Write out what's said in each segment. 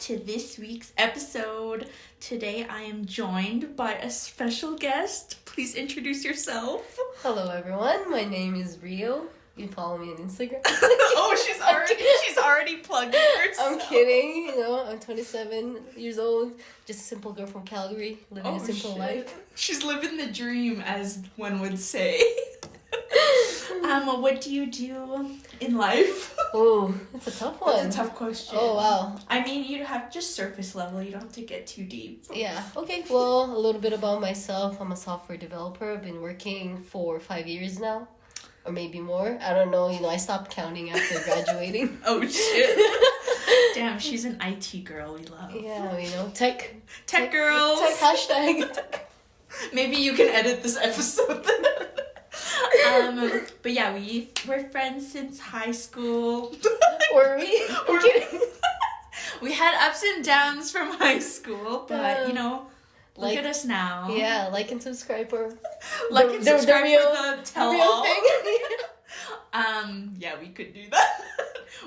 to this week's episode. Today I am joined by a special guest. Please introduce yourself. Hello everyone, my name is Rio. You can follow me on Instagram. she's already plugging herself. I'm kidding, I'm 27 years old, just a simple girl from Calgary, living a simple life. She's living the dream, as one would say. What do you do in life? Oh, that's a tough one. That's a tough question. Oh, wow. I mean, you have just surface level. You don't have to get too deep. Yeah. Okay, well, a little bit about myself. I'm a software developer. I've been working for 5 years now. Or maybe more. I don't know. I stopped counting after graduating. Oh, shit. Damn, she's an IT girl we love. Yeah, tech. Tech girls. Tech hashtag. Maybe you can edit this episode. But yeah, we're friends since high school. Were we? I'm kidding. We had ups and downs from high school, but look at us now. Yeah, like and subscribe for subscribe for the tell-all thing. Yeah, we could do that.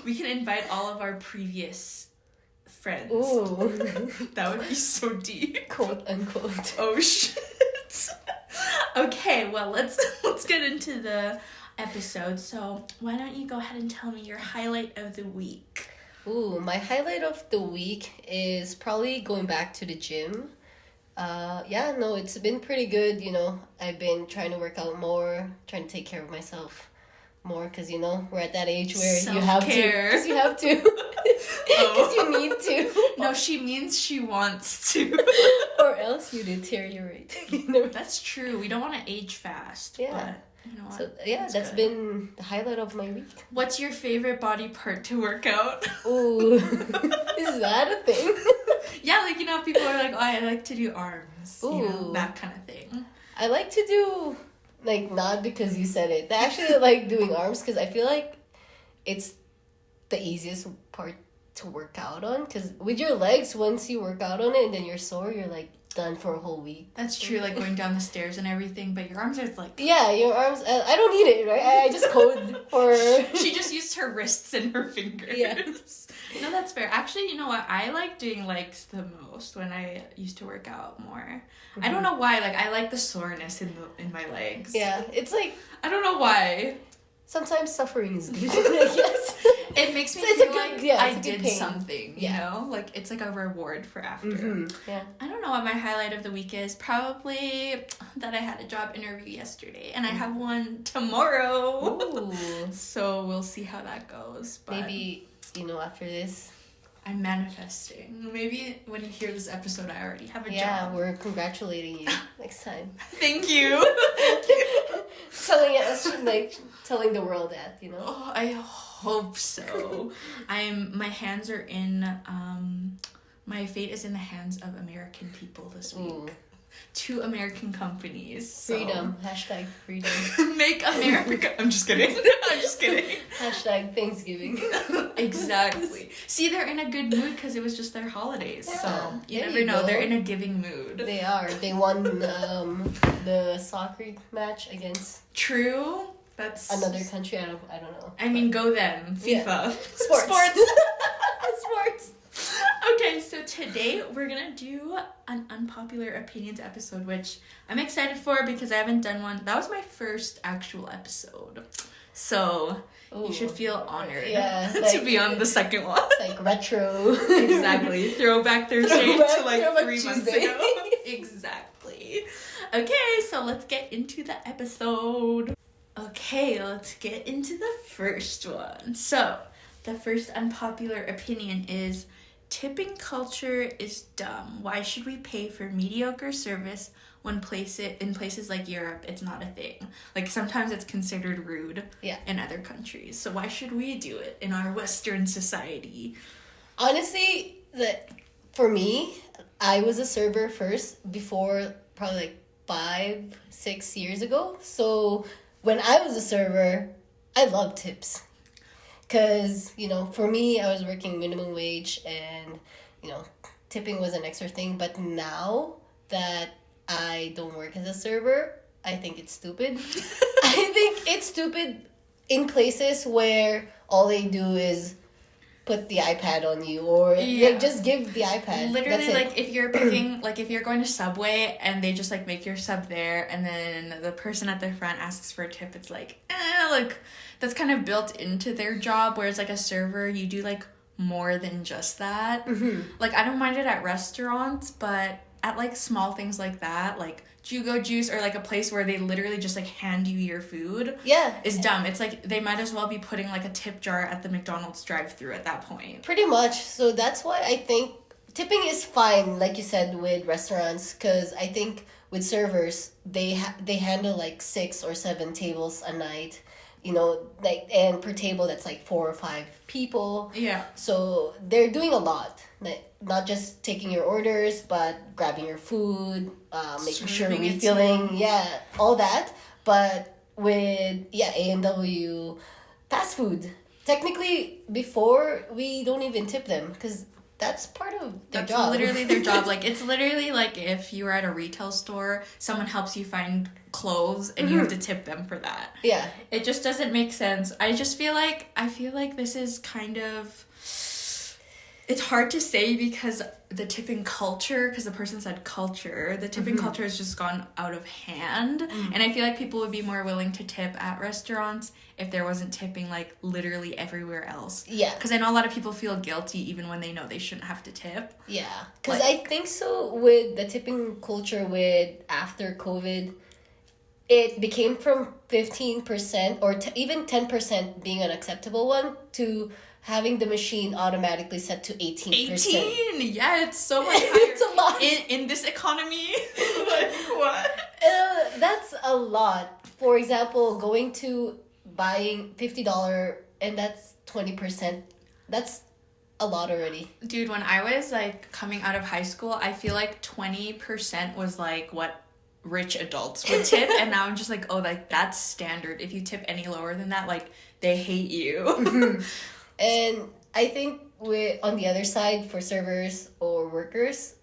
We can invite all of our previous friends. Ooh. That would be so deep. Quote unquote. Oh shit. Okay, well let's get into the episode. So why don't you go ahead and tell me your highlight of the week? Ooh, my highlight of the week is probably going back to the gym. It's been pretty good, I've been trying to work out more, trying to take care of myself more, because, we're at that age where self-care. Because you have to. Because you need to. No, she means she wants to. Or else you deteriorate. That's true. We don't want to age fast. Yeah. But you know what? So, that's been the highlight of my week. What's your favorite body part to work out? Ooh. Is that a thing? Yeah, people are like, oh, I like to do arms. Ooh. That kind of thing. I like to do, not because you said it. I actually like doing arms because I feel like it's the easiest part to work out on. Because with your legs, once you work out on it and then you're sore, you're done for a whole week. That's true, going down the stairs and everything, but your arms are Yeah, your arms, I don't need it, right? I just code for... She just used her wrists and her fingers. Yeah. No, that's fair. Actually, you know what? I like doing legs the most when I used to work out more. Mm-hmm. I don't know why. I like the soreness in my legs. Yeah, it's I don't know why. Sometimes suffering is good, I guess. It makes me feel I did pain. something, you know? It's like a reward for after. Mm-hmm. Yeah. I don't know what my highlight of the week is. Probably that I had a job interview yesterday, and I have one tomorrow. Ooh. So we'll see how that goes. But maybe, after this... I'm manifesting. Maybe when you hear this episode, I already have a job. Yeah, we're congratulating you next time. Thank you. Telling the world that, Oh, I hope so. My hands are in, my fate is in the hands of American people this week. Ooh. 2 American companies. So. Freedom. Hashtag freedom. Make America. I'm just kidding. Hashtag Thanksgiving. Exactly. See, they're in a good mood because it was just their holidays. Yeah, so you never know. They're in a giving mood. They are. They won the soccer match against... True. That's... another country. I don't know. I mean, go them. FIFA. Yeah. Sports. Sports. Okay, so today we're gonna do an unpopular opinions episode, which I'm excited for because I haven't done one. That was my first actual episode, so you should feel honored to be on the second one. It's retro. Exactly, Throwback Thursday to 3 months Tuesday. ago. Exactly. Okay, so let's get into the episode. Okay, let's get into the first one. So, the first unpopular opinion is tipping culture is dumb. Why should we pay for mediocre service when in places like Europe it's not a thing? Sometimes it's considered rude in other countries. So why should we do it in our Western society? Honestly, for me, I was a server first before probably 5-6 years ago. So when I was a server, I loved tips. Because, for me, I was working minimum wage and, tipping was an extra thing. But now that I don't work as a server, I think it's stupid. I think it's stupid in places where all they do is put the iPad on you, or like just give the iPad. Literally, like if you're picking, like if you're going to Subway and they just like make your sub there, and then the person at the front asks for a tip, it's like, like that's kind of built into their job. Whereas like a server, you do like more than just that. Like I don't mind it at restaurants, but at like small things like that, like Jugo Juice or like a place where they literally just like hand you your food, is dumb. It's like they might as well be putting like a tip jar at the McDonald's drive-thru at that point. Pretty much. So that's why I think tipping is fine, like you said, with restaurants, because I think with servers they handle like 6 or 7 tables a night, you know, like, and per table that's like 4 or 5 people. So they're doing a lot, like not just taking your orders, but grabbing your food, making sure refilling, all that. But with A&W fast food, technically before we don't even tip them because that's part of their job. That's literally their job. Like it's literally like if you were at a retail store, someone helps you find clothes and you have to tip them for that. It just doesn't make sense. I feel like this is kind of, it's hard to say because the tipping culture, because the person said culture, the tipping culture has just gone out of hand. And I feel like people would be more willing to tip at restaurants if there wasn't tipping like literally everywhere else. Because I know a lot of people feel guilty even when they know they shouldn't have to tip. Because I think so with the tipping culture with after COVID, it became from 15% or even 10% being an acceptable one to having the machine automatically set to 18%. 18? Yeah, it's so much higher. It's a lot. In this economy? Like, what? That's a lot. For example, going to buying $50 and that's 20%. That's a lot already. Dude, when I was like coming out of high school, I feel like 20% was like what rich adults would tip, and now I'm just like, oh, like that's standard. If you tip any lower than that, like they hate you. And I think on the other side, for servers or workers,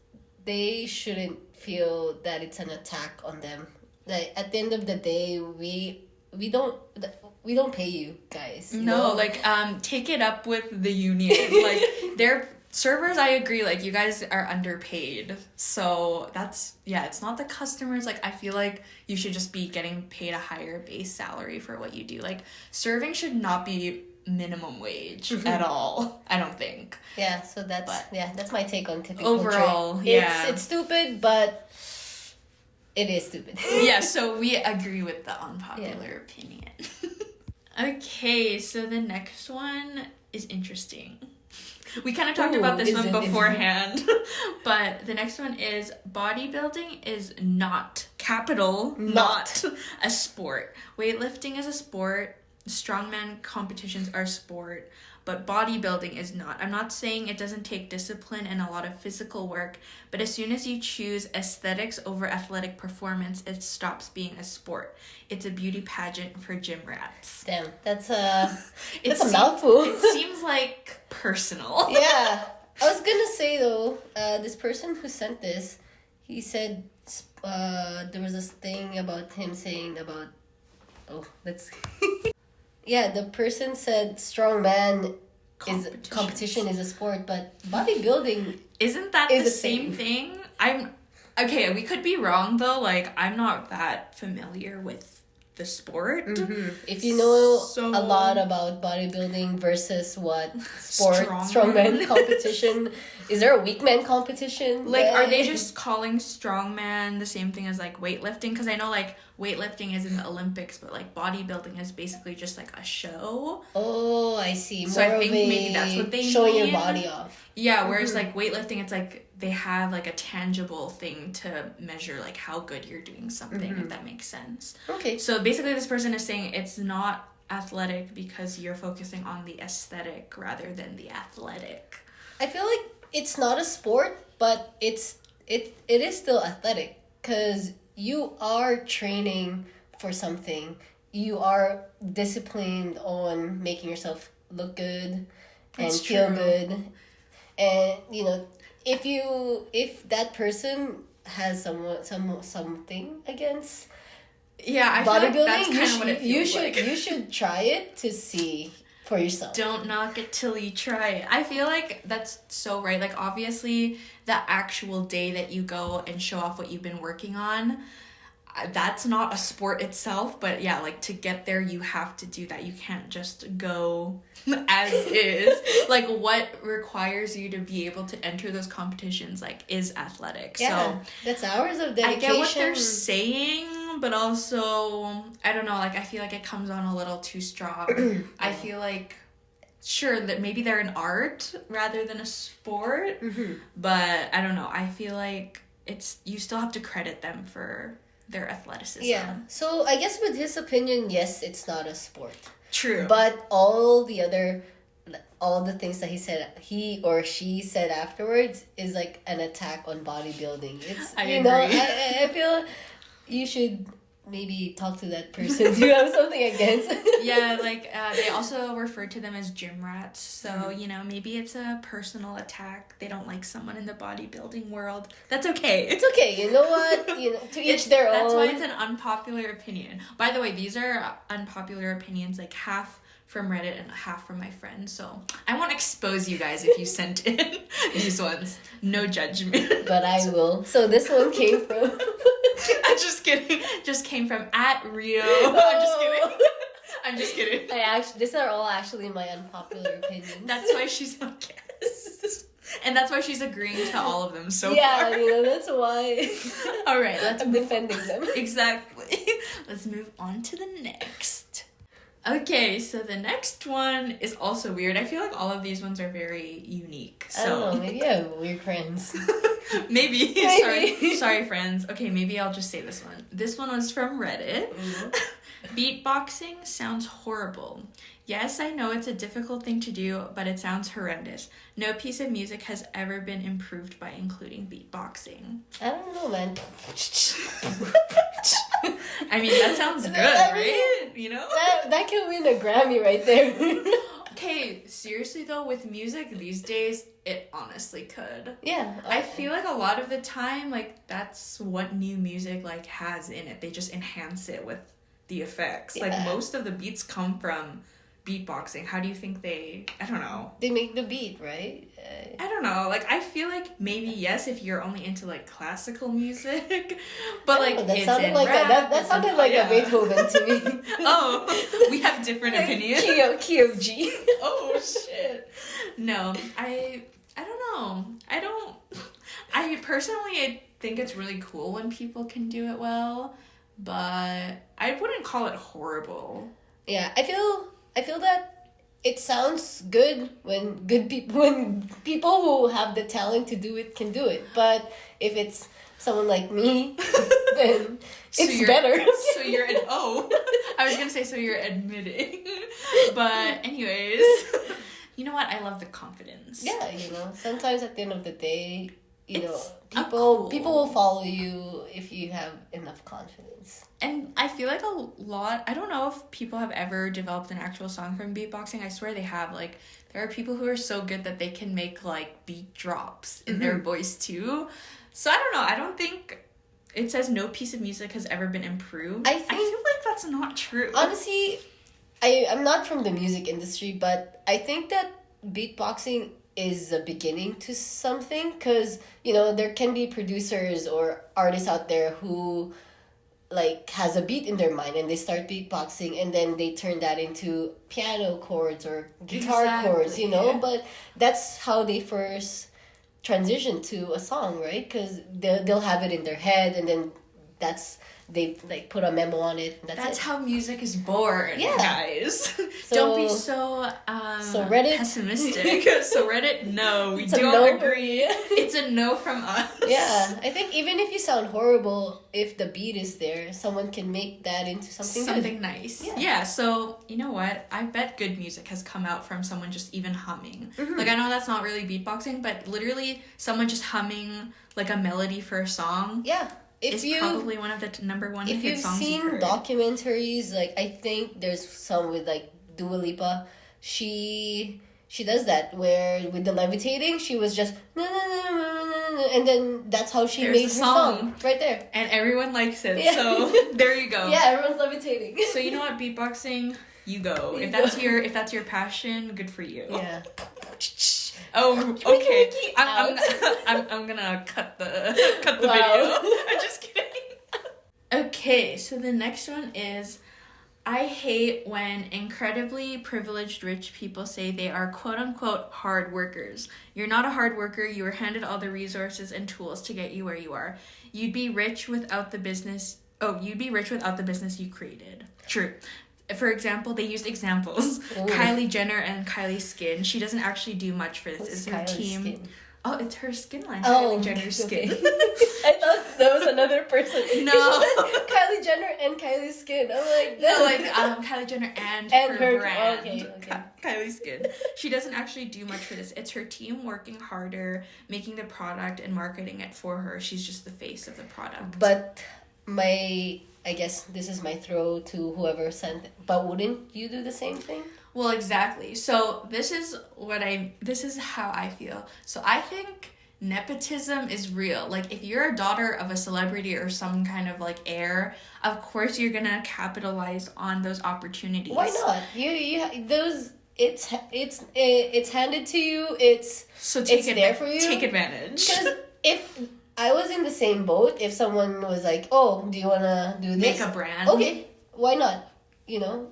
they shouldn't feel that it's an attack on them. Like at the end of the day, we don't pay you guys. You know? Like take it up with the union. Like they're servers, I agree, like you guys are underpaid. So that's it's not the customers. Like I feel like you should just be getting paid a higher base salary for what you do. Like serving should not be minimum wage at all, I don't think. So that's my take on tipping overall culture. It's stupid, but it is stupid. So we agree with the unpopular opinion. Okay, so the next one is interesting. We kind of talked about this one beforehand, but the next one is bodybuilding is not, capital, not a sport. Weightlifting is a sport. Strongman competitions are sport, but bodybuilding is not. I'm not saying it doesn't take discipline and a lot of physical work, but as soon as you choose aesthetics over athletic performance, it stops being a sport. It's a beauty pageant for gym rats. Damn, that's a mouthful. It seems like personal. I was gonna say though, this person who sent this, he said there was this thing about him saying about, let's the person said strongman competition is a sport, but bodybuilding isn't that the same thing? We could be wrong though. Like I'm not that familiar with the sport. If you know a lot about bodybuilding versus what sport strongman competition, is there a weak man competition? Like are they just calling strongman the same thing as like weightlifting? Because I know like weightlifting is in the Olympics, but like bodybuilding is basically just like a show. Oh, I see. So I think maybe that's what they showing your body off. Whereas like weightlifting, it's like they have like a tangible thing to measure like how good you're doing something, if that makes sense. Okay. So basically this person is saying it's not athletic because you're focusing on the aesthetic rather than the athletic. I feel like it's not a sport, but it is still athletic because you are training for something. You are disciplined on making yourself look good and feel good. And you know, if that person has something against I bodybuilding, feel like that's kind of what it feels you should try it to see for yourself. Don't knock it till you try it. I feel like that's so right. Like, obviously, the actual day that you go and show off what you've been working on, that's not a sport itself, but yeah, like, to get there, you have to do that. You can't just go as is. Like, what requires you to be able to enter those competitions, like, is athletics. Yeah, so that's hours of dedication. I get what they're saying, but also, I don't know, like, I feel like it comes on a little too strong. I feel like, sure, that maybe they're an art rather than a sport, but I don't know. I feel like you still have to credit them for their athleticism. Yeah. So I guess with his opinion, yes, it's not a sport. True. But all the things that he or she said afterwards is like an attack on bodybuilding. It's I you agree. know, I feel you should maybe talk to that person if you have something against. Yeah, like, they also refer to them as gym rats. So, you know, maybe it's a personal attack. They don't like someone in the bodybuilding world. That's okay. It's okay. You know what? You know, to each their own. That's why it's an unpopular opinion. By the way, these are unpopular opinions, like half from Reddit and half from my friends. So I won't expose you guys if you sent in these ones. No judgment. But I will. So this one came from... I'm just kidding. Just came from @Rio. I'm just kidding. These are all actually my unpopular opinions. That's why she's my guest. And that's why she's agreeing to all of them so far. Yeah, you know, that's why. All right, let's I'm defending them. Exactly. Let's move on to the next. Okay, so the next one is also weird. I feel like all of these ones are very unique. So I don't know, maybe I have weird friends. maybe. Sorry, friends. Okay, maybe I'll just say this one. This one was from Reddit. Beatboxing sounds horrible. Yes, I know it's a difficult thing to do, but it sounds horrendous. No piece of music has ever been improved by including beatboxing. I don't know, man. I mean, that sounds good, right? You know? That can win a Grammy right there. Okay, seriously though, with music these days, it honestly could. Yeah. I feel like a lot of the time, like, that's what new music, like, has in it. They just enhance it with the effects. Yeah. Like, most of the beats come from beatboxing. How do you think I don't know. They make the beat, right? I don't know. Like, I feel like maybe, yes, if you're only into, like, classical music, but, like, that it's sounded in like rap, that sounded like a Beethoven to me. Oh, we have different opinions. Key of G. Oh, shit. No, I don't know. I personally think it's really cool when people can do it well, but I wouldn't call it horrible. Yeah, I feel that it sounds good when people who have the talent to do it can do it. But if it's someone like me, then it's better. So you're I was gonna say, so you're admitting. But anyways, you know what? I love the confidence. Yeah, you know, sometimes at the end of the day, you know, cool. people will follow you if you have enough confidence. And I feel like a lot, I don't know if people have ever developed an actual song from beatboxing. I swear they have. Like, there are people who are so good that they can make, like, beat drops in their voice too. So I don't know. I don't think it says no piece of music has ever been improved. I feel like that's not true. Honestly, I'm not from the music industry, but I think that beatboxing is a beginning to something, because, you know, there can be producers or artists out there who, like, has a beat in their mind and they start beatboxing and then they turn that into piano chords or guitar chords, you know? Yeah. But that's how they first transition to a song, right? Because they'll have it in their head and then they, like, put a memo on it. That's how music is born, guys. So, don't be so Reddit, pessimistic. So Reddit, no, we don't no agree. It's a no from us. Yeah, I think even if you sound horrible, if the beat is there, someone can make that into something good. Nice. Yeah, so you know what? I bet good music has come out from someone just even humming. Like, I know that's not really beatboxing, but literally someone just humming, like, a melody for a song. Yeah. It's probably one of the number one hit songs you've heard. If you've seen documentaries, like, I think there's some with, like, Dua Lipa. She does that, where with the levitating, she was just and then that's how she made her song right there. And everyone likes it, so there you go. Yeah, everyone's levitating. So you know what, beatboxing, You go. You If that's your passion, good for you. Yeah. Oh, okay. Wiki, I'm gonna cut the video. I'm just kidding. Okay, so the next one is, I hate when incredibly privileged rich people say they are quote-unquote hard workers. You're not a hard worker. You were handed all the resources and tools to get you where you are. You'd be rich without the business you created. True. For example, they used examples. Ooh. Kylie Jenner and Kylie Skin. She doesn't actually do much for this. What's It's her Kylie's team. Skin? Oh, it's her skin line. Oh, Kylie Jenner's skin. okay. I thought that was another person. No. Kylie Jenner and Kylie Skin. I'm like, No, like Kylie Jenner and her brand. Okay. Kylie Skin. She doesn't actually do much for this. It's her team working harder, making the product and marketing it for her. She's just the face of the product. But I guess this is my throw to whoever sent it. But wouldn't you do the same thing? Well, exactly. So this is how I feel. So I think nepotism is real. Like, if you're a daughter of a celebrity or some kind of like heir, of course you're gonna capitalize on those opportunities. Why not? You those it's handed to you. So there for you. Take advantage. Because if I was in the same boat, if someone was like, "Oh, do you wanna do this? Make a brand." Okay, why not? You know.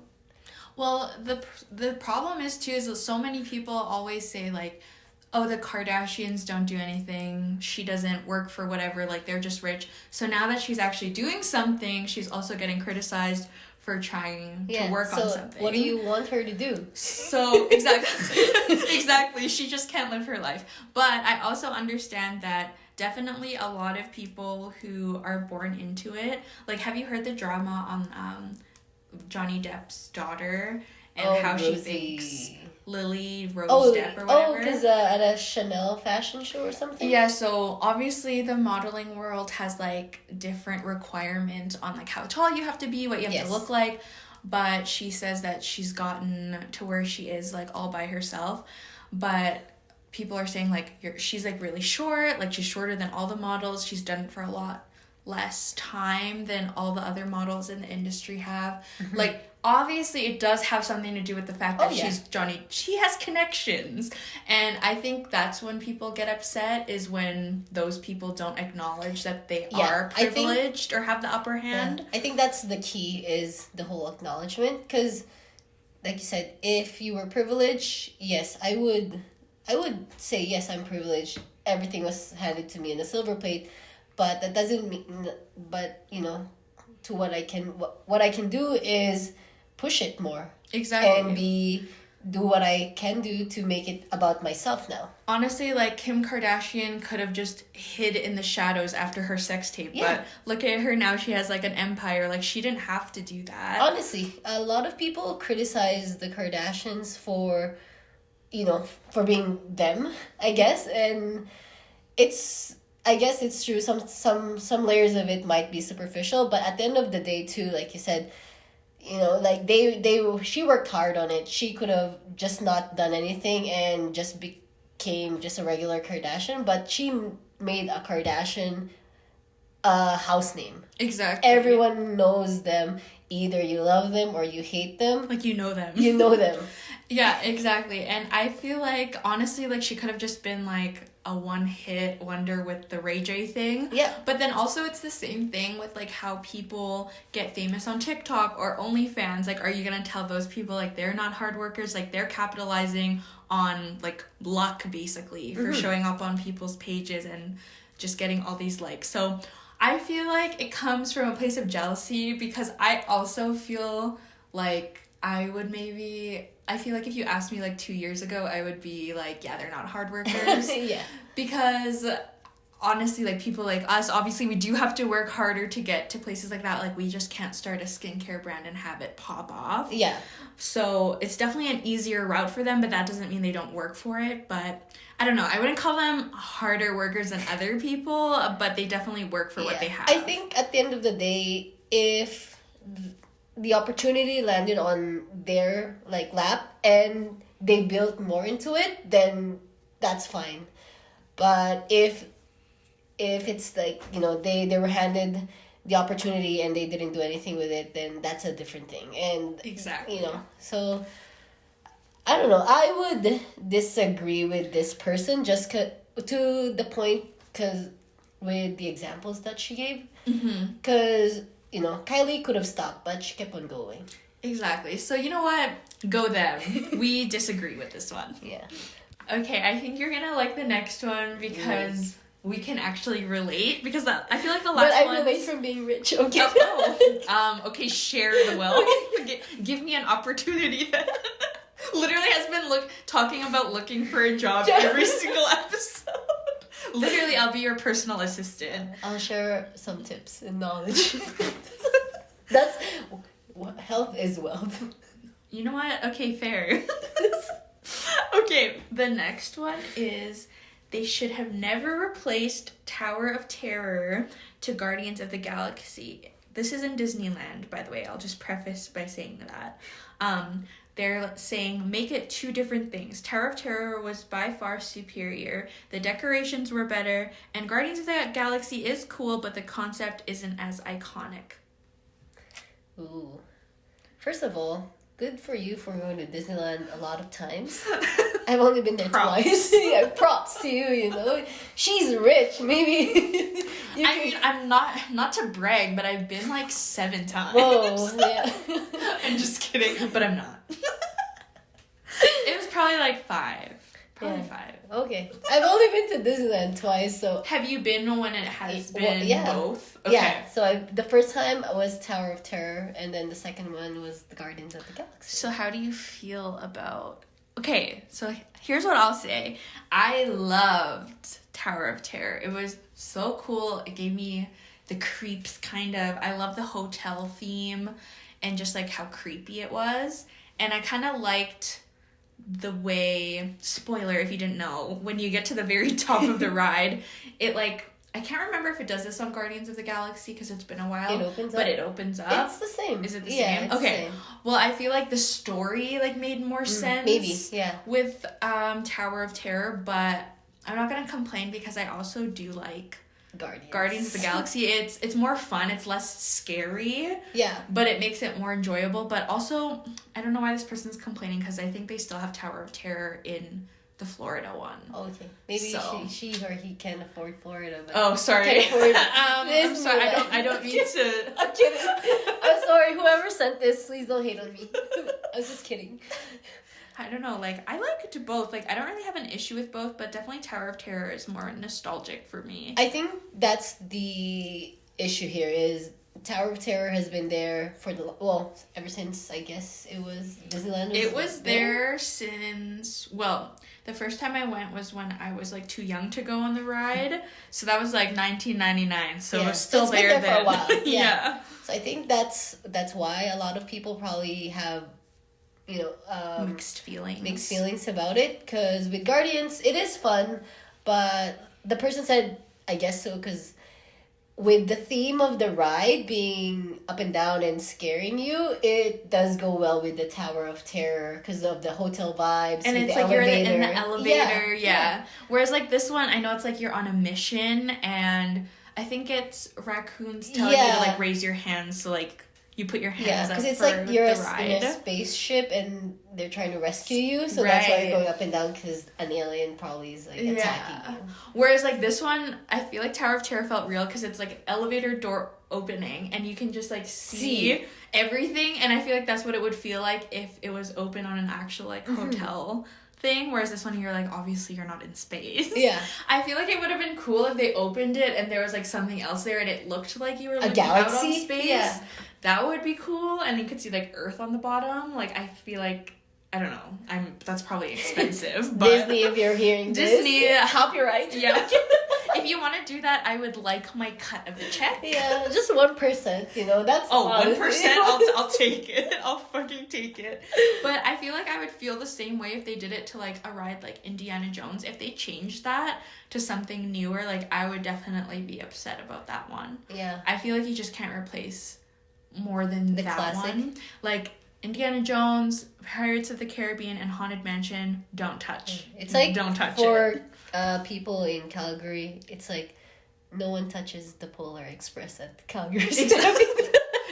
Well, the problem is too is that so many people always say like, oh, the Kardashians don't do anything. She doesn't work for whatever. Like, they're just rich. So now that she's actually doing something, she's also getting criticized for trying to work on something. What do you want her to do? So exactly. She just can't live her life. But I also understand that definitely a lot of people who are born into it. Like, have you heard the drama on Johnny Depp's daughter and how Rosie. she thinks Lily Rose Depp or whatever? Oh, because at a Chanel fashion show or something? Yeah, so obviously the modeling world has like different requirements on like how tall you have to be, what you have to look like. But she says that she's gotten to where she is like all by herself. But people are saying like she's like really short, like she's shorter than all the models. She's done it for a lot less time than all the other models in the industry have. Mm-hmm. Like, obviously it does have something to do with the fact that she has connections, and I think that's when people get upset, is when those people don't acknowledge that they are privileged or have the upper hand. I think that's the key, is the whole acknowledgement, because like you said, if you were privileged, yes, I would say yes, I'm privileged, everything was handed to me in a silver plate. But that doesn't mean, to what I can do is push it more. Exactly. And do what I can do to make it about myself now. Honestly, like, Kim Kardashian could have just hid in the shadows after her sex tape. Yeah. But look at her now, she has like an empire. Like, she didn't have to do that. Honestly, a lot of people criticize the Kardashians for being them, I guess. And I guess it's true. Some layers of it might be superficial, but at the end of the day, too, like you said, like she worked hard on it. She could have just not done anything and just became just a regular Kardashian, but she made a Kardashian house name. Exactly. Everyone knows them. Either you love them or you hate them. Like, you know them. You know them. Yeah, exactly. And I feel like, honestly, like, she could have just been like a one-hit wonder with the Ray J thing. Yeah. But then also it's the same thing with like how people get famous on TikTok or OnlyFans. Like, are you gonna tell those people like they're not hard workers? Like, they're capitalizing on like luck basically for showing up on people's pages and just getting all these likes. So I feel like it comes from a place of jealousy, because I also feel like I feel like if you asked me like 2 years ago, I would be like, yeah, they're not hard workers. Yeah. Because honestly, like, people like us, obviously we do have to work harder to get to places like that. Like, we just can't start a skincare brand and have it pop off. Yeah. So it's definitely an easier route for them, but that doesn't mean they don't work for it. But I don't know. I wouldn't call them harder workers than other people, but they definitely work for what they have. I think at the end of the day, if the opportunity landed on their like lap and they built more into it, then that's fine. But if it's like, they were handed the opportunity and they didn't do anything with it, then that's a different thing. And exactly, so I don't know. I would disagree with this person just to the point, because with the examples that she gave, because Kylie could have stopped, but she kept on going. Exactly. So you know what? Go them. We disagree with this one. Yeah. Okay, I think you're gonna like the next one because we can actually relate. Because I feel like the last one. But I relate from being rich. Okay. Okay, share the wealth. Give me an opportunity. That literally has been talking about looking for a job every single episode. Literally, I'll be your personal assistant. I'll share some tips and knowledge. That's health is wealth. You know what? Okay, fair. Okay, the next one is they should have never replaced Tower of Terror to Guardians of the Galaxy. This is in Disneyland, by the way. I'll just preface by saying that. They're saying make it two different things. Tower of Terror was by far superior. The decorations were better. And Guardians of the Galaxy is cool, but the concept isn't as iconic. Ooh. First of all, good for you for going to Disneyland a lot of times. I've only been there twice. Yeah, props to you, She's rich, maybe. I'm not to brag, but I've been like 7 times. Whoa, yeah. I'm just kidding, but I'm not. It was probably like 5. Probably 5. Okay. I've only been to Disneyland twice, so... Have you been when it has been both? Okay. Yeah, so the first time was Tower of Terror, and then the second one was the Guardians of the Galaxy. So how do you feel about... Okay, so here's what I'll say. I loved Tower of Terror. It was so cool. It gave me the creeps, kind of. I love the hotel theme and just like how creepy it was. And I kind of liked the way, spoiler if you didn't know, when you get to the very top of the ride, it I can't remember if it does this on Guardians of the Galaxy because it's been a while. It opens up. It's the same. Is it the same? It's okay. The same. Well, I feel like the story made more sense. Maybe, yeah. With Tower of Terror, but I'm not gonna complain because I also do like Guardians of the Galaxy. It's more fun. It's less scary. Yeah. But it makes it more enjoyable. But also, I don't know why this person's complaining because I think they still have Tower of Terror in the Florida one. Oh, okay. Maybe she or he can't afford Florida. But oh, sorry. I'm sorry. I don't mean to. I'm kidding. I'm sorry. Whoever sent this, please don't hate on me. I was just kidding. I don't know. I liked both. I don't really have an issue with both, but definitely Tower of Terror is more nostalgic for me. I think that's the issue here is Tower of Terror has been there for ever since, I guess, it was Disneyland. It was there since, the first time I went was when I was too young to go on the ride. So that was 1999. So it was still it's there been there for a while. Yeah. So I think that's why a lot of people probably have, mixed feelings about it. Because with Guardians, it is fun, but the person said, I guess so, because with the theme of the ride being up and down and scaring you, it does go well with the Tower of Terror because of the hotel vibes. And it's you're in the elevator, yeah. Whereas this one, I know it's you're on a mission, and I think it's raccoons telling you to raise your hands, so you put your hands up for the ride. Yeah, because it's you're in a spaceship and they're trying to rescue you, so that's why you're going up and down because an alien probably is attacking you. Whereas this one, I feel like Tower of Terror felt real because it's elevator door opening and you can just see everything, and I feel like that's what it would feel like if it was open on an actual hotel thing, whereas this one you're obviously you're not in space. Yeah. I feel like it would have been cool if they opened it and there was something else there and it looked like you were looking out on space. Yeah. That would be cool, and you could see Earth on the bottom. I feel I don't know. That's probably expensive. But Disney, if you're hearing Disney, copyright. Yeah. If you want to do that, I would like my cut of the check. Yeah, just 1%. That's 1%. I'll take it. I'll fucking take it. But I feel I would feel the same way if they did it to a ride like Indiana Jones. If they changed that to something newer, I would definitely be upset about that one. Yeah. I feel you just can't replace more than the that classic one. Indiana Jones, Pirates of the Caribbean, and Haunted Mansion, don't touch. It's don't touch for people in Calgary, it's no one touches the Polar Express at Calgary.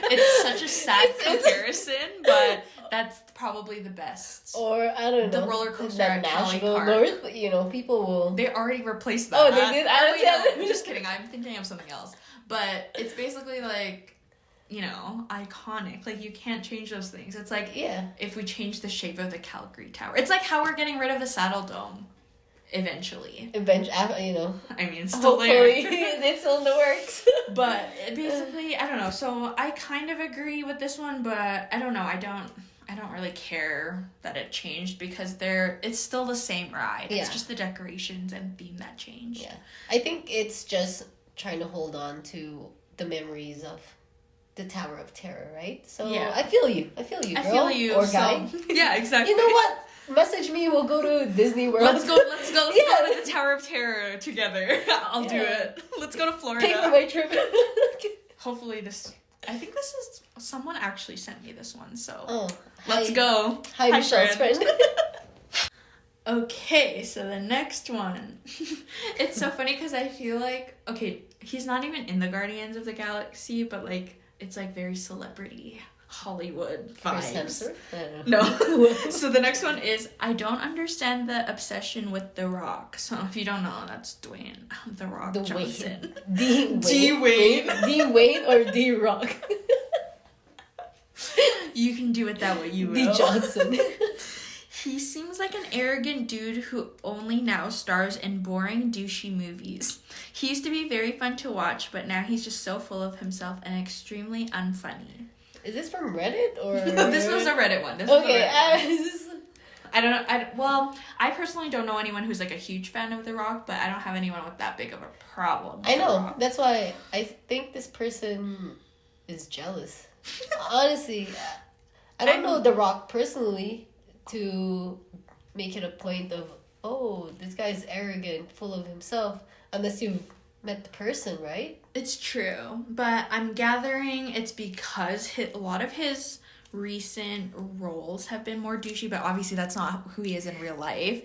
It's such a sad comparison, but that's probably the best. Or, I don't know. The roller coaster at Nashville Park. North, you know, people will... They already replaced that. Oh, they did? I'm just kidding. I'm thinking of something else. But it's basically like, you know, iconic. Like, you can't change those things. It's like, if we change the shape of the Calgary Tower. It's like how we're getting rid of the Saddle Dome. Eventually, you know. I mean, it's still there. It's still in the works. But basically, I don't know. So I kind of agree with this one, but I don't know. I don't really care that it changed because it's still the same ride. It's just the decorations and theme that changed. Yeah, I think it's just trying to hold on to the memories of the Tower of Terror, right? So I feel you, girl. I feel you, or guy. Yeah, exactly. You know what? Message me. We'll go to Disney World. Let's go to the Tower of Terror together. I'll do it. Let's go to Florida. Pay for my trip. Hopefully I think this is someone actually sent me this one. So let's go. Hi Michelle's friend. Okay, so the next one. It's so funny because I feel like he's not even in the Guardians of the Galaxy, but like it's like very celebrity Hollywood vibes. No. So the next one is, I don't understand the obsession with The Rock. So if you don't know, that's Dwayne The Rock Johnson. D-Wayne or D-Rock? You can do it that way, you will. D Johnson. He seems like an arrogant dude who only now stars in boring, douchey movies. He used to be very fun to watch, but now he's just so full of himself and extremely unfunny. Is this from Reddit or? This was a Reddit one. I don't know. I personally don't know anyone who's like a huge fan of The Rock, but I don't have anyone with that big of a problem. I know. That's why I think this person is jealous. Honestly, I don't know The Rock personally to make it a point of, oh, this guy's arrogant, full of himself, unless you've met the person, right? It's true, but I'm gathering it's because a lot of his recent roles have been more douchey, but obviously that's not who he is in real life.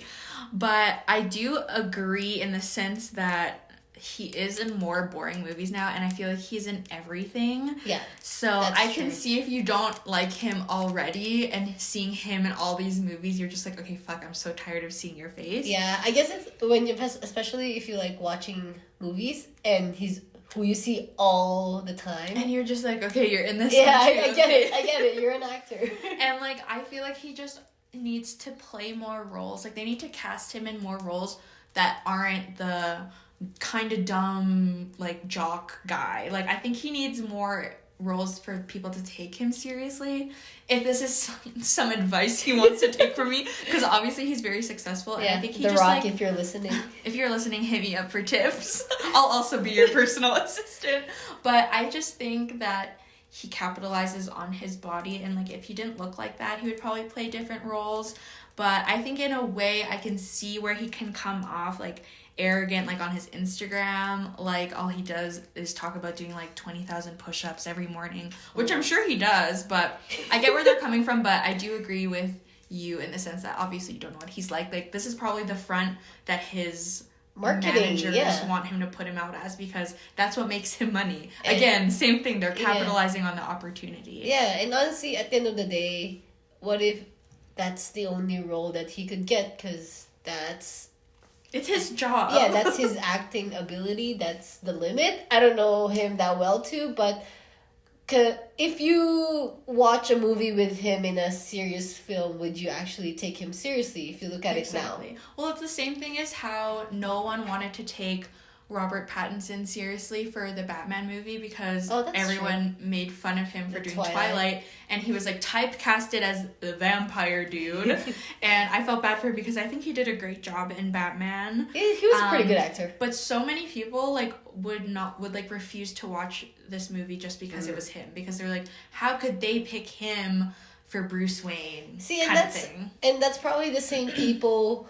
But I do agree in the sense that he is in more boring movies now, and I feel like he's in everything. Yeah. So I can see if you don't like him already and seeing him in all these movies, you're just like, okay, fuck, I'm so tired of seeing your face. Yeah, I guess it's when you, especially if you like watching movies and he's who you see all the time. And you're just like, okay, you're in this. Yeah, I get it. You're an actor. And like, I feel like he just needs to play more roles. Like, they need to cast him in more roles that aren't the kind of dumb, like, jock guy. Like, I think he needs more roles for people to take him seriously. If this is some advice he wants to take from me, because obviously he's very successful, and I think he The just Rock, like, if you're listening, hit me up for tips. I'll also be your personal assistant. But I just think that he capitalizes on his body, and like, if he didn't look like that, he would probably play different roles. But I think in a way I can see where he can come off like arrogant, like on his Instagram, like all he does is talk about doing like 20,000 push-ups every morning, which I'm sure he does, but I get where they're coming from. But I do agree with you in the sense that obviously you don't know what he's like this is probably the front that his managers want him to put him out as, because that's what makes him money. And again, same thing, they're capitalizing on the opportunity. And honestly, at the end of the day, what if that's the only role that he could get, because it's his job. Yeah, that's his acting ability. That's the limit. I don't know him that well too, but if you watch a movie with him in a serious film, would you actually take him seriously if you look at it now? Well, it's the same thing as how no one wanted to take Robert Pattinson seriously for the Batman movie, because everyone made fun of him for doing Twilight, and he was like typecasted as the vampire dude. And I felt bad for him because I think he did a great job in Batman. He was a pretty good actor. But so many people like would refuse to watch this movie just because it was him, because they were like, how could they pick him for Bruce Wayne? And that's probably the same people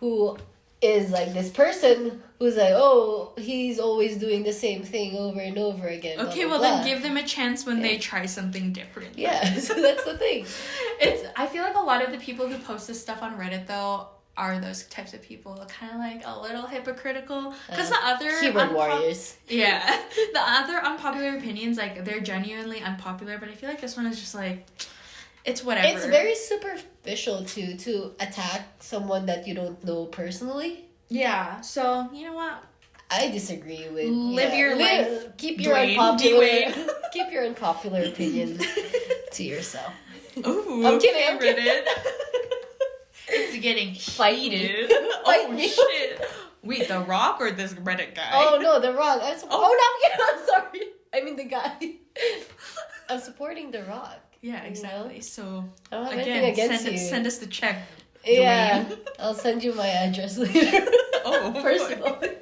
who is like this person who's like, oh, he's always doing the same thing over and over again. Okay, then give them a chance when they try something different. Yeah, so that's the thing. I feel like a lot of the people who post this stuff on Reddit, though, are those types of people, kind of like a little hypocritical. Because the other keyboard warriors. Yeah, the other unpopular opinions, like, they're genuinely unpopular, but I feel like this one is just like, it's whatever. It's very superficial to attack someone that you don't know personally. Yeah, so you know what? I disagree with live your life. Keep your unpopular keep your unpopular opinion to yourself. Ooh, I'm kidding. It's getting fighted. Fight me. Shit. Wait, The Rock or this Reddit guy? Oh no, The Rock. I'm sorry. I mean the guy. I'm supporting The Rock. Yeah, exactly. You know? So I don't have again, anything against you. Send us the check. Yeah, Dwayne. I'll send you my address later. Personally.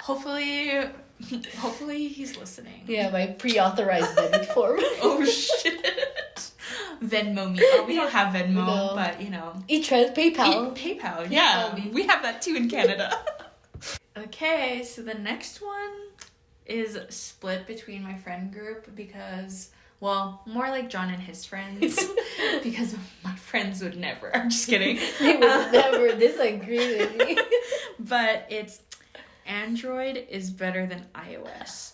Hopefully he's listening. Yeah, my pre-authorized debit form. Oh shit. Venmo me. Oh, we don't have Venmo, No. but you know. PayPal. PayPal, yeah. PayPal me. We have that too in Canada. Okay, so the next one is split between my friend group because, well, more like John and his friends, because my friends would never. I'm just kidding. They would never disagree with me. But it's Android is better than iOS.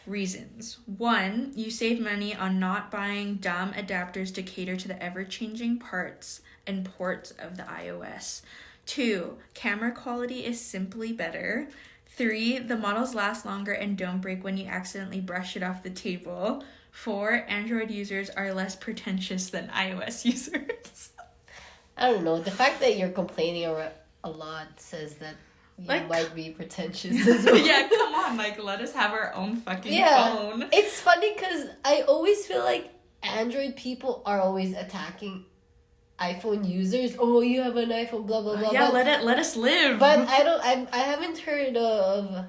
Reasons. 1, you save money on not buying dumb adapters to cater to the ever-changing parts and ports of the iOS. 2, camera quality is simply better. 3, the models last longer and don't break when you accidentally brush it off the table. 4, Android users are less pretentious than iOS users. I don't know. The fact that you're complaining a lot says that you Like, might be pretentious as well. Yeah, come on, like, let us have our own fucking phone. It's funny because I always feel like Android people are always attacking iPhone users. Oh, you have an iPhone, blah blah blah. Yeah, let us live. But I haven't heard of.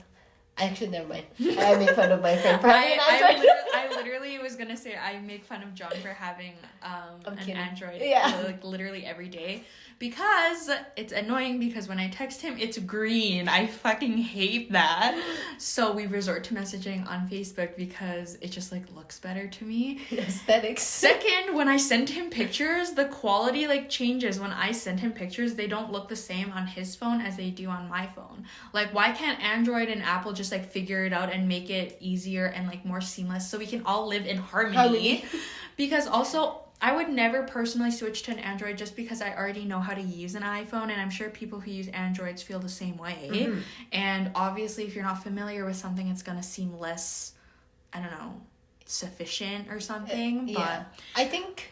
Actually, never mind. I made fun of my friend for having an Android. I literally was gonna say I make fun of John for having an kidding. Android, Yeah. literally every day, because it's annoying because when I text him it's green. I fucking hate that. So we resort to messaging on Facebook because it just looks better to me. Aesthetics. Second, when I send him pictures, the quality changes. When I send him pictures, they don't look the same on his phone as they do on my phone. Why can't Android and Apple just figure it out and make it easier and more seamless so we can all live in harmony? Because also, I would never personally switch to an Android just because I already know how to use an iPhone, and I'm sure people who use Androids feel the same way. Mm-hmm. And obviously, if you're not familiar with something, it's gonna seem less, I don't know, sufficient or something. Yeah. But I think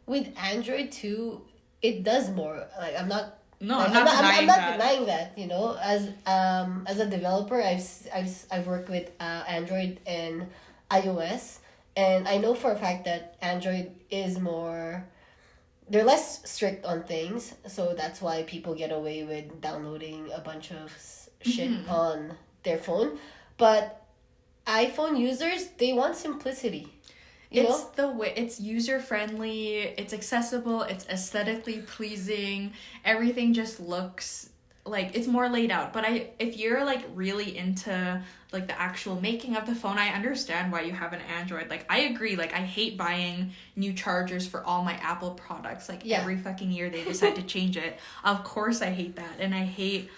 with Android too, it does more. I'm not denying that. You know, as a developer, I've worked with Android and iOS, and I know for a fact that Android is more. They're less strict on things, so that's why people get away with downloading a bunch of shit on their phone. But iPhone users, they want simplicity. It's the way, it's user friendly, it's accessible, it's aesthetically pleasing, everything just looks it's more laid out. But if you're really into the actual making of the phone, I understand why you have an Android. I agree, I hate buying new chargers for all my Apple products. Every fucking year they decide to change it. Of course I hate that, and I hate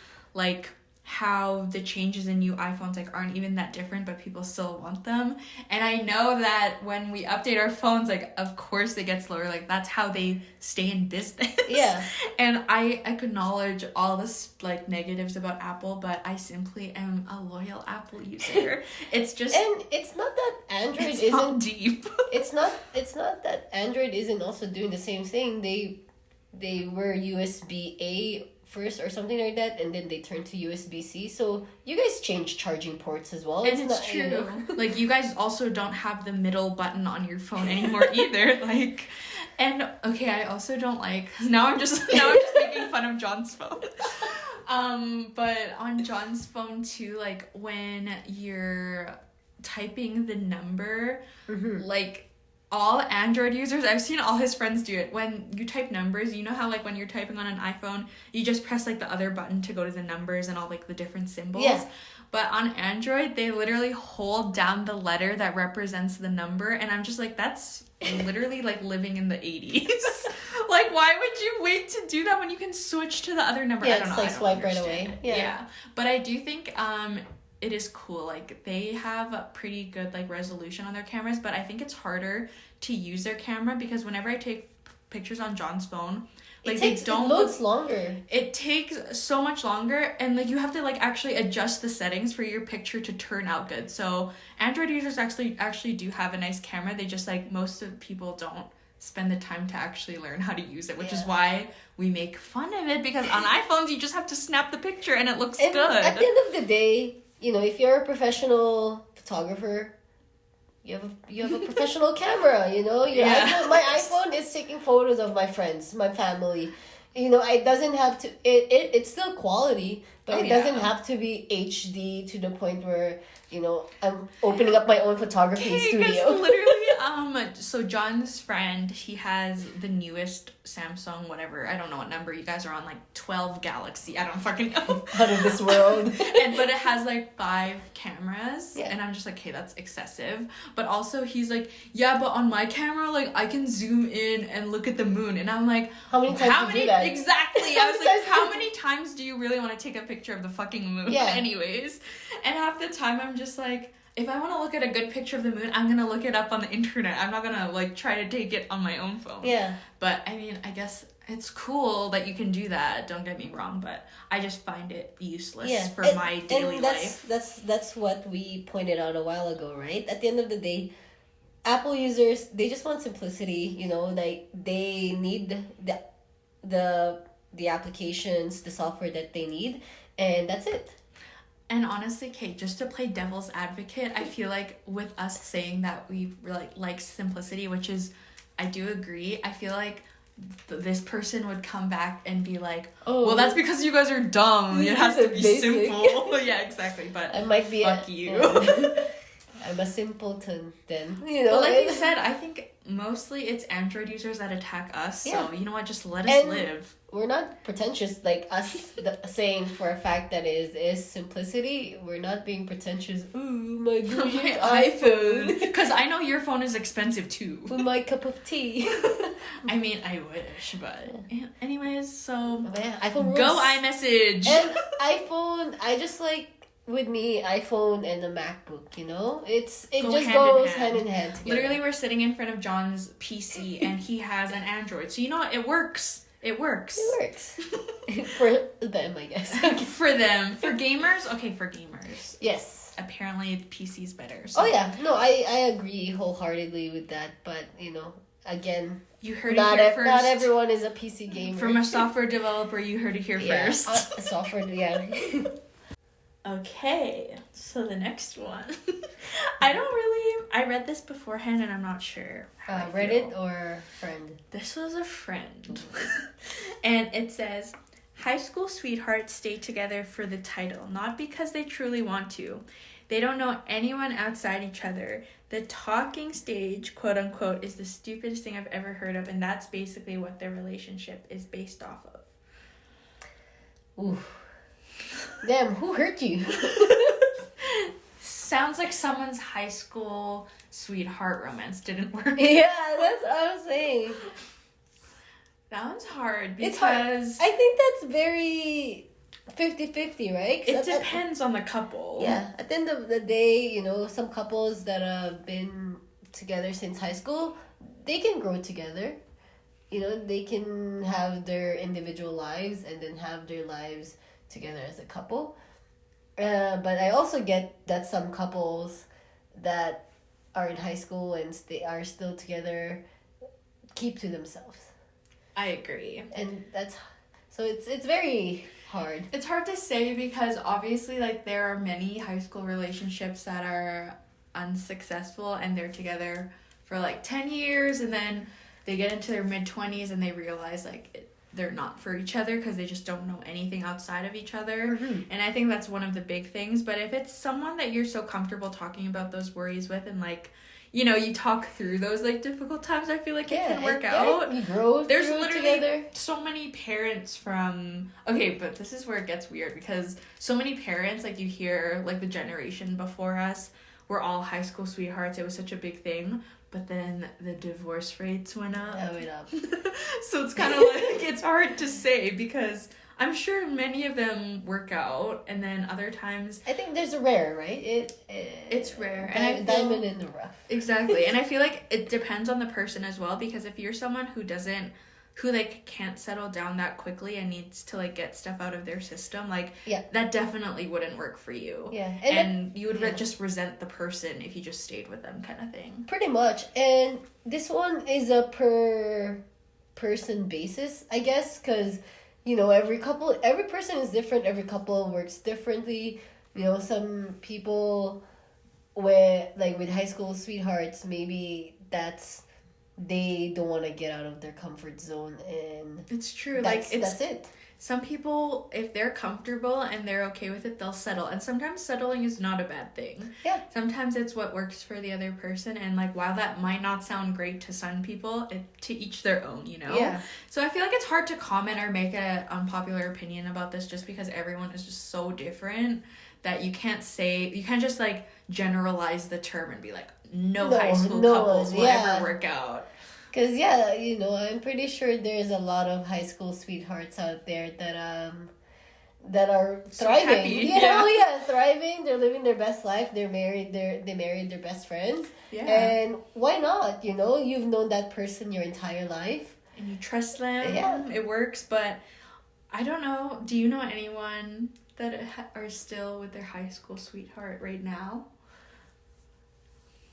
how the changes in new iPhones aren't even that different, but people still want them. And I know that when we update our phones, of course they get slower. That's how they stay in business. Yeah. And I acknowledge all this negatives about Apple, but I simply am a loyal Apple user. It's just, and it's not that Android it's isn't not deep. It's not that Android isn't also doing the same thing. They were USB-A first or something like that, and then they turned to USB-C. So you guys changed charging ports as well. And it's true. You know. You guys also don't have the middle button on your phone anymore either. And okay, I also don't now I'm just making fun of John's phone. But on John's phone too, when you're typing the number, all Android users, I've seen all his friends do it. When you type numbers, you know how when you're typing on an iPhone, you just press the other button to go to the numbers and all the different symbols. Yeah. But on Android, they literally hold down the letter that represents the number, and I'm just like, that's literally like living in the 80s. Like, why would you wait to do that when you can switch to the other number? Yeah, I don't know. it's like swipe right away. Yeah. But I do think it is cool. Like, they have a pretty good like resolution on their cameras, but I think it's harder to use their camera because whenever I take pictures on John's phone, like, it loads longer. It takes so much longer, and like you have to like actually adjust the settings for your picture to turn out good. So Android users actually do have a nice camera. They just like most of people don't spend the time to actually learn how to use it, which is why we make fun of it, because on iPhones you just have to snap the picture and it looks good. At the end of the day, you know, if you're a professional photographer, you have a professional camera, you know. My iPhone is taking photos of my friends, my family. You know, it doesn't have to. It's still quality, but it doesn't have to be HD to the point where, you know, I'm opening up my own photography studio. Literally, so John's friend, he has the newest Samsung, whatever. I don't know what number you guys are on, like 12 Galaxy. I don't fucking know. Out of this world. But it has like 5 cameras, and I'm just like, okay, that's excessive. But also, he's like, yeah, but on my camera, like I can zoom in and look at the moon, and I'm like, how many times do you do that? Exactly. I was like, how many times do you really want to take a picture of the fucking moon? Yeah. Anyways, and half the time I'm just like, if I want to look at a good picture of the moon, I'm gonna look it up on the internet. I'm not gonna like try to take it on my own phone. Yeah. But I mean, I guess it's cool that you can do that. Don't get me wrong, but I just find it useless for my daily life. That's what we pointed out a while ago, right? At the end of the day, Apple users, they just want simplicity. You know, like they need the applications, the software that they need, and that's it. And honestly, Kate, just to play devil's advocate, I feel like with us saying that we like simplicity, which is, I do agree, I feel like this person would come back and be like, oh, well, that's because you guys are dumb. It has to be simple. Yeah, exactly. But I might be fuck you. I'm a simpleton then. You know, but like you said, I think mostly it's Android users that attack us. Yeah. So you know what? Just let us live. We're not pretentious, like us saying for a fact that is simplicity. We're not being pretentious. Ooh, my bougie iPhone. Because I know your phone is expensive too. With my cup of tea. I mean, I wish, but anyways, so iPhone rules. Go iMessage. And iPhone, I just like, with me, iPhone and a MacBook, you know? It just goes hand in hand together. Literally, we're sitting in front of John's PC and he has an Android. So you know what? It works. It works. For them, I guess. For them. For gamers? Okay, for gamers. Yes. Apparently, the PC's better. So. Oh, yeah. No, I agree wholeheartedly with that. But, you know, again... You heard it here first. Not everyone is a PC gamer. From a software developer, you heard it here first. Okay, so the next one. I read this beforehand and I'm not sure. Reddit or friend? This was a friend. And it says, high school sweethearts stay together for the title, not because they truly want to. They don't know anyone outside each other. The talking stage, quote unquote, is the stupidest thing I've ever heard of, and that's basically what their relationship is based off of. Ooh. Damn, who hurt you? Sounds like someone's high school sweetheart romance didn't work. Yeah, that's what I was saying. That one's hard because... It's hard. I think that's very 50-50, right? It depends on the couple. Yeah, at the end of the day, you know, some couples that have been together since high school, they can grow together. You know, they can have their individual lives and then have their lives together as a couple. But I also get that some couples that are in high school and they are still together keep to themselves. I agree. And it's very hard. It's hard to say because obviously like there are many high school relationships that are unsuccessful and they're together for like 10 years and then they get into their mid-20s and they realize like they're not for each other because they just don't know anything outside of each other. Mm-hmm. And I think that's one of the big things. But if it's someone that you're so comfortable talking about those worries with and like you talk through those like difficult times, I feel like it can work out. You grow There's through literally together. so many parents from but this is where it gets weird, because so many parents, like you hear like the generation before us were all high school sweethearts. It was such a big thing, but then the divorce rates went up. So it's kind of like, it's hard to say, because I'm sure many of them work out, and then other times I think there's a rare, right? It's rare, and I feel, diamond in the rough. Exactly, and I feel like it depends on the person as well, because if you're someone who like can't settle down that quickly and needs to like get stuff out of their system, like that definitely wouldn't work for you. Yeah, and you would just resent the person if you just stayed with them, kind of thing. Pretty much, and this one is a per person basis, I guess, because every person is different. Every couple works differently. Some people with high school sweethearts, maybe they don't want to get out of their comfort zone, and it's true. That's it. Some people, if they're comfortable and they're okay with it, they'll settle. And sometimes settling is not a bad thing. Yeah. Sometimes it's what works for the other person. And, like, while that might not sound great to some people, to each their own, Yeah. So I feel like it's hard to comment or make an unpopular opinion about this, just because everyone is just so different that you can't just, like, generalize the term and be like, no high school couples will ever work out. Because, I'm pretty sure there's a lot of high school sweethearts out there that are thriving. Thriving. They're living their best life. They married their best friends. Yeah. And why not? You've known that person your entire life. And you trust them. Yeah. It works, but I don't know. Do you know anyone that are still with their high school sweetheart right now?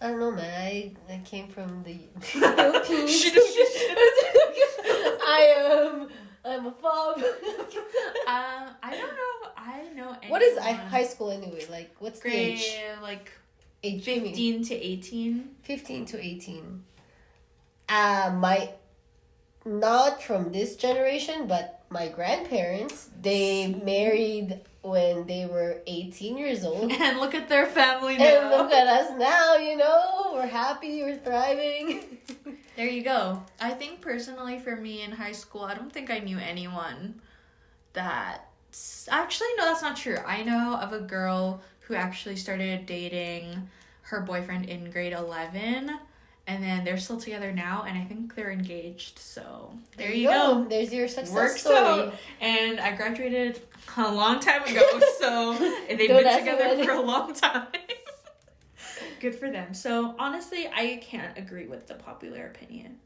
I don't know, man. I came from the Philippines. I'm a fob. I don't know. I know anyone. What is high school anyway? Like, what's the age? Like age 15 to 18. 15 to 18. Not from this generation, but my grandparents, they married when they were 18 years old. And look at their family now. And look at us now, we're happy, we're thriving. There you go. I think personally for me in high school, I don't think I knew anyone that... Actually, no, that's not true. I know of a girl who actually started dating her boyfriend in grade 11. And then they're still together now, and I think they're engaged. So there you go. There's your success Works story. Out. And I graduated a long time ago, so they've been together for a long time. Good for them. So honestly, I can't agree with the popular opinion.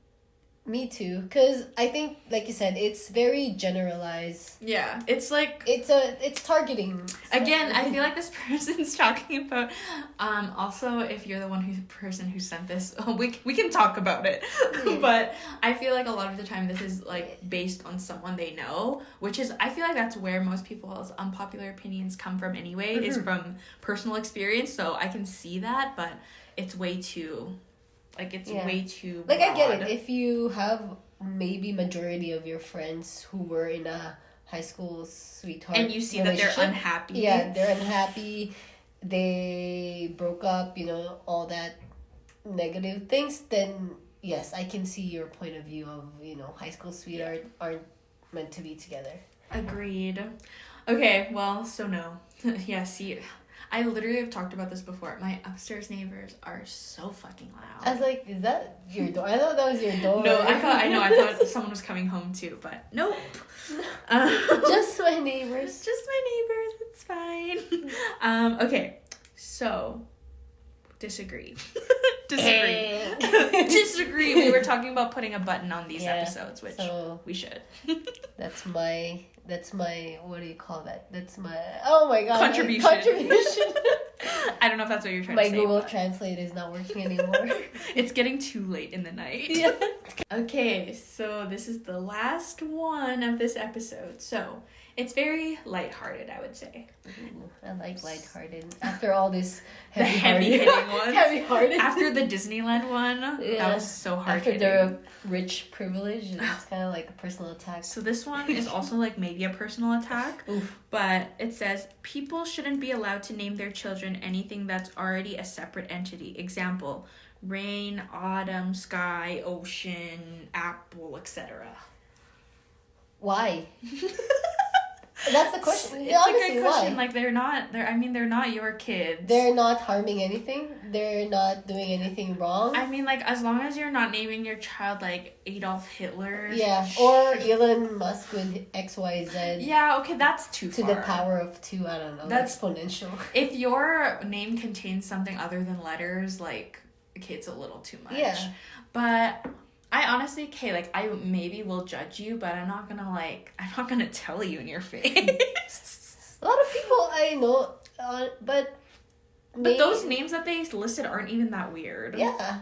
Me too, because I think, like you said, it's very generalized. Yeah, it's like... It's targeting. Again, I feel like this person's talking about... also, if you're the person who sent this, we can talk about it. Yeah. But I feel like a lot of the time this is, like, based on someone they know, which is... I feel like that's where most people's unpopular opinions come from anyway, is from personal experience. So I can see that, but it's way too... Like, it's way too broad. Like, I get it. If you have maybe majority of your friends who were in a high school sweetheart and you see that they're unhappy. Yeah, they're unhappy. They broke up, all that negative things. Then, yes, I can see your point of view of, high school sweetheart aren't meant to be together. Agreed. Okay, well, so no. Yeah, see... I literally have talked about this before. My upstairs neighbors are so fucking loud. I was like, is that your door? I thought that was your door. No, I thought someone was coming home too, but nope. Just my neighbors. It's fine. Okay, so disagree. Disagree. We were talking about putting a button on these episodes, which we should. That's my what do you call that? That's my contribution. I don't know if that's what you're trying to say. My Google Translate is not working anymore. It's getting too late in the night. Yeah. Okay, so this is the last one of this episode. So it's very lighthearted, I would say. Ooh, I like lighthearted. After all this heavy-hitting ones. Heavy-hearted. After the Disneyland one, that was so hard-hitting. After the rich privilege, it's kind of like a personal attack. So this one is also like maybe a personal attack. Oof. But it says, people shouldn't be allowed to name their children anything that's already a separate entity. Example, rain, autumn, sky, ocean, apple, etc. Why? That's the question. It's Honestly, a good question. why? Like they're not your kids. They're not harming anything. They're not doing anything wrong. I mean, like, as long as you're not naming your child, like, Adolf Hitler. Yeah, or Elon Musk with XYZ. Yeah, okay, that's too to far. the power of 2, I don't know. That's exponential. If your name contains something other than letters, like, okay, it's a little too much. Yeah. But I honestly, okay, like, I maybe will judge you, but I'm not gonna tell you in your face. A lot of people I know, but those names that they listed aren't even that weird. Yeah.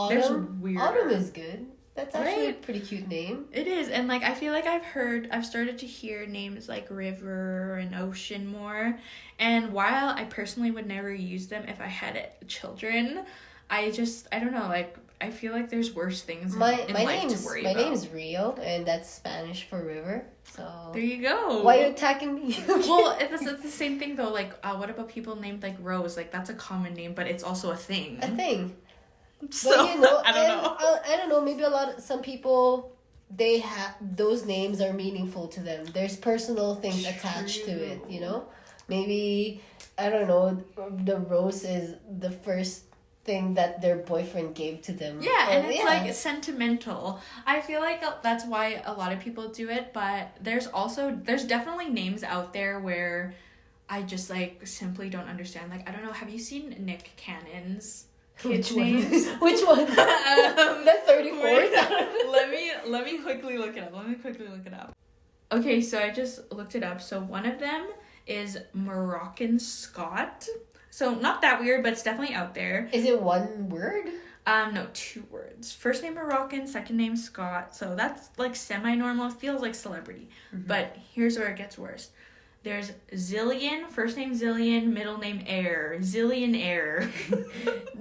There's Autumn. weird. Autumn is good. That's actually Right? a pretty cute name. It is, and like I feel like I've started to hear names like river and ocean more, and while I personally would never use them if I had children, I don't know, like I feel like there's worse things in life to worry about. My name's Rio, and that's Spanish for river. So there you go. Why are you attacking me? Well, it's the same thing though. Like, what about people named like Rose? Like that's a common name, but it's also a thing. A thing. So But you know, I don't know. I don't know. Maybe some people, they have those names are meaningful to them. There's personal things attached to it. You know, maybe I don't know. The rose is the first thing that their boyfriend gave to them. Yeah, and it's like sentimental. I feel like that's why a lot of people do it, but there's definitely names out there where I just like simply don't understand. Like I don't know, have you seen Nick Cannon's kids' names? Which one? The 34th? Let me quickly look it up. Okay, so I just looked it up. So one of them is Moroccan Scott. So not that weird, but it's definitely out there. Is it one word? No, 2 words. First name Moroccan, second name Scott. So that's like semi-normal. Feels like celebrity. Mm-hmm. But here's where it gets worse. There's Zillion, first name Zillion, middle name Air. Zillion Air.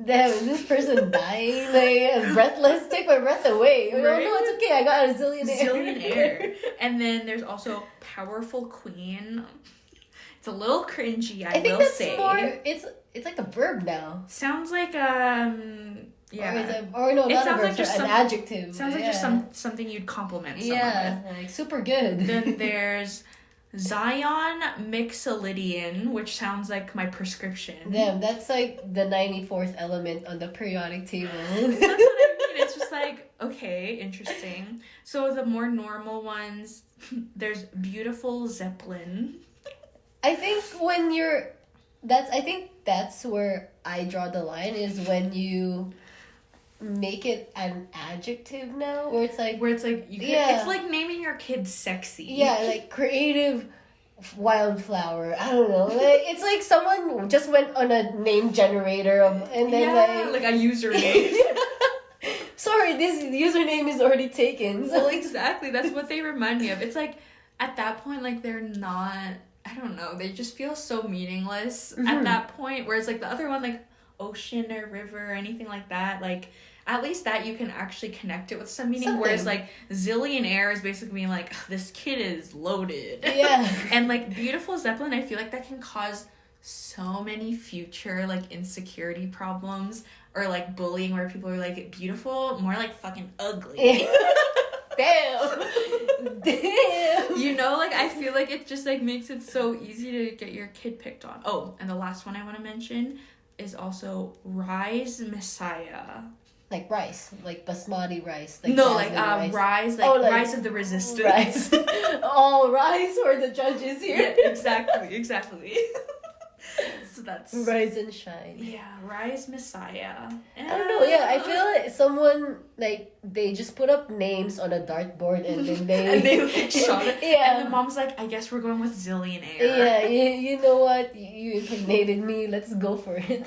Damn, is this person dying? Like, breathless? Take my breath away. Right? No, it's okay. I got a Zillion Air. Zillion Air. And then there's also Powerful Queen. It's a little cringy, I will say. More, it's like a verb now. Sounds like yeah. Or no, not a verb, like just an adjective. Sounds like just something you'd compliment someone with. Like super good. Then there's Zion Mixolydian, which sounds like my prescription. Damn, that's like the 94th element on the periodic table. That's what I mean. It's just like, okay, interesting. So the more normal ones, there's Beautiful Zeppelin. I think that's where I draw the line, is when you make it an adjective now, where it's like it's like naming your kid sexy. Yeah, like creative wildflower. I don't know. Like, it's like someone just went on a name generator and then like a username. Sorry, this username is already taken. Well, exactly. That's what they remind me of. It's like at that point, like they're not. I don't know. They just feel so meaningless at that point. Whereas like the other one, like ocean or river or anything like that, like at least that you can actually connect it with some meaning. Something. Whereas like zillionaire is basically being like, this kid is loaded. Yeah. And like Beautiful Zeppelin, I feel like that can cause so many future like insecurity problems or like bullying, where people are like beautiful, more like fucking ugly. Damn. You know, like I feel like it just like makes it so easy to get your kid picked on. Oh, and the last one I want to mention is also Rise Messiah. Like rice, like basmati rice. Like no, like rice. Rise, like Rise of the Resistance. Rice. All rise for the judges here. Yeah, exactly. So that's Rise and shine. Yeah, Rise Messiah. I don't know. Yeah, I feel like someone like they just put up names on a dartboard and then they shot it. Yeah, and the mom's like, I guess we're going with Zillionaire. Yeah, you know what? You impregnated me. Let's go for it.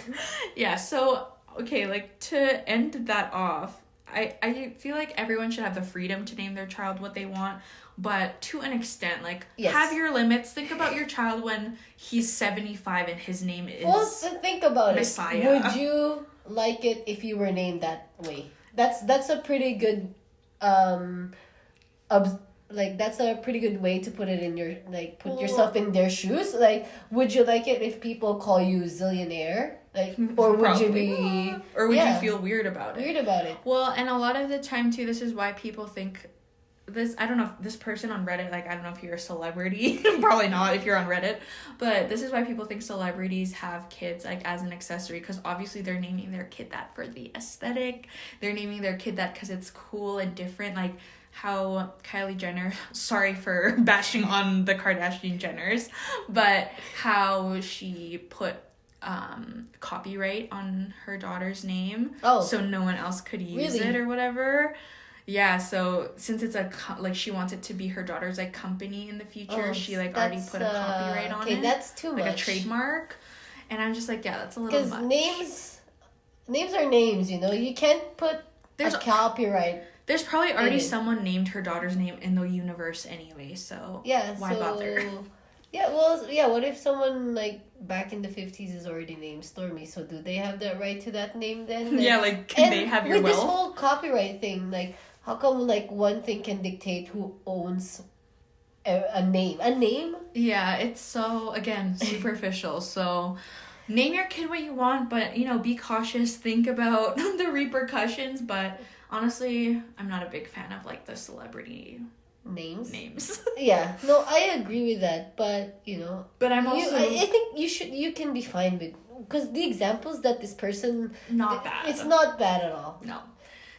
Yeah. So okay, like to end that off, I feel like everyone should have the freedom to name their child what they want. But to an extent, like, have your limits. Think about your child when he's 75 and his name is think about Messiah. It. Would you like it if you were named that way? That's a pretty good, that's a pretty good way to put it in your, like, put yourself in their shoes. Like, would you like it if people call you Zillionaire? Like, or would you Probably. be... Or would Yeah. you feel weird about it? Weird about it. Well, and a lot of the time, too, this is why people think... I don't know if this person on Reddit, like, I don't know if you're a celebrity. Probably not if you're on Reddit. But this is why people think celebrities have kids, like, as an accessory. Because obviously they're naming their kid that for the aesthetic. They're naming their kid that because it's cool and different. Like, how Kylie Jenner, sorry for bashing on the Kardashian Jenners, but how she put copyright on her daughter's name. Oh. So no one else could use Really? it or whatever. Yeah, so since it's like she wants it to be her daughter's like company in the future, she like already put a copyright on it. Okay, that's too much. Like a trademark. And I'm just like, yeah, that's a little much. Because names are names, you know. You can't put a copyright. There's probably already someone named her daughter's name in the universe anyway, so yeah, why bother? Yeah, well, yeah, what if someone like back in the 50s is already named Stormy? So do they have the right to that name then? Yeah, like can they have your with will? This whole copyright thing, like how come like one thing can dictate who owns a name? A name? Yeah, it's so again superficial. So name your kid what you want, but you know, be cautious, think about the repercussions, but honestly, I'm not a big fan of like the celebrity names. Yeah, no, I agree with that, but you know, but I'm also I think you can be fine with, because the examples that this person not bad. It's not bad at all. No,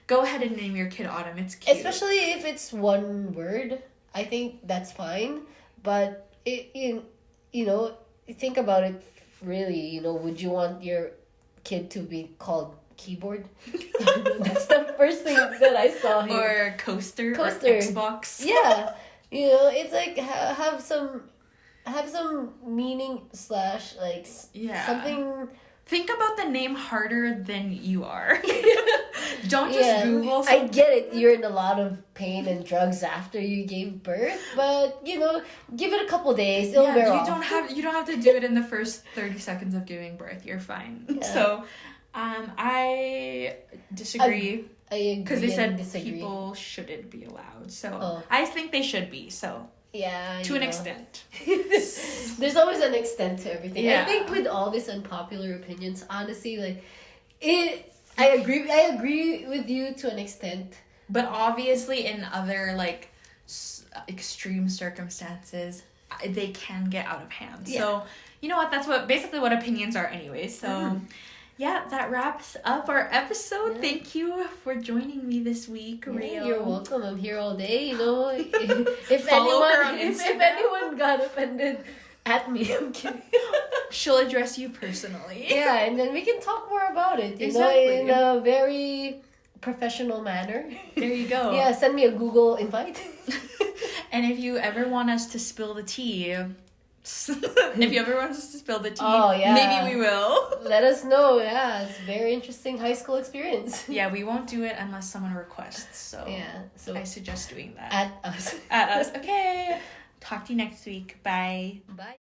go ahead and name your kid Autumn. It's cute, especially if it's one word. I think that's fine, but you know, think about it. Really, you know, would you want your kid to be called keyboard? That's the first thing that I saw here. Or coaster. Or Xbox. Yeah, you know, it's like have some meaning / like something. Think about the name harder than you are. Don't just Google. I get it. You're in a lot of pain and drugs after you gave birth, but you know, give it a couple days. It'll wear off. You don't have to do it in the first 30 seconds of giving birth. You're fine. Yeah. So, I disagree. I agree. Because they said people shouldn't be allowed. So I think they should be. So. Yeah, to an extent. There's always an extent to everything. Yeah. I think with all these unpopular opinions, honestly, like I agree with you to an extent. But obviously in other like extreme circumstances, they can get out of hand. Yeah. So, you know what? That's basically what opinions are anyway. So, yeah, that wraps up our episode. Yeah. Thank you for joining me this week, Rio. You're welcome. I'm here all day. You know, if anyone got offended at me, I'm kidding. She'll address you personally. Yeah, and then we can talk more about it. You know, in a very professional manner. There you go. Yeah, send me a Google invite. And if you ever want us to spill the tea. Maybe we will. Let us know. Yeah, it's a very interesting high school experience. Yeah, we won't do it unless someone requests. So yeah, so I suggest doing that at us. At us. Okay. Talk to you next week. Bye. Bye.